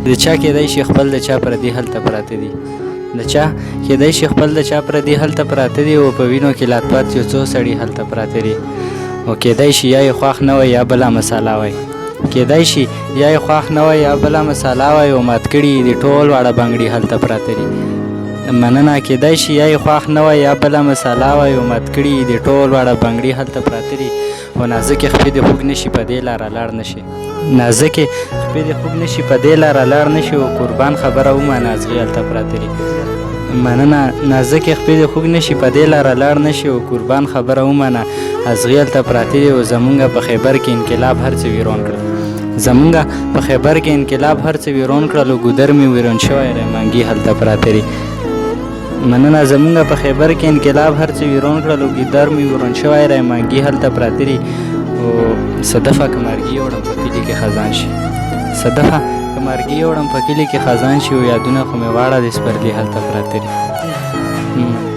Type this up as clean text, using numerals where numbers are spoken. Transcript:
د چا کېدای شي خپل د چا پردي هلته پراته دي، د چا کېدای شي خپل د چا پردي هلته پراته دي او په وینو کې لاتپات یو څو سړي هلته پراته دي. او کېدای شي یا یې خوښ نه وای یا بله مساله وای، کېدای شي یا یې خوښ نه وای یا بله مساله وای او مات کړي دي ټول واړه بنګړي هلته پراته دي. مننه. کېدای شي یا یې خوښ نه وای یا بله مساله وای او مات کړي دي ټول واړه بنګړي هلته پراته دي. او نازکې خپې دې خوږ نشي په دې لاره لاړ نشي، نازکې خپې دې خوږ نشي په دې لاره لاړ نشي او قربان خبره ومنه ازغي هلته پراته دي. مننه. نازکې خپې دې خوږ نشي په دې لاره لاړ نشي او قربان خبره ومنه ازغي هلته پراته دي. او زمونږ په خیبر کې انقلاب هر څه ویرون کړل، زمونږ په خیبر کې انقلاب هر څه ویرون کړل او ګودر مې ویرون شوی رحمانګي هلته پراته دي. مننه. زمونږ په خیبر کې انقلاب هر څه ویرون کړل او ګودر مې ویرون شوی رحمانګي هلته پراته دي. او صدفه که مرګي وړم په کلي کې خزان شي، صدفه که مرګي وړم په کلي کې خزان شي او یادونه خو مې واړه د سپرلي هلته پراته دي.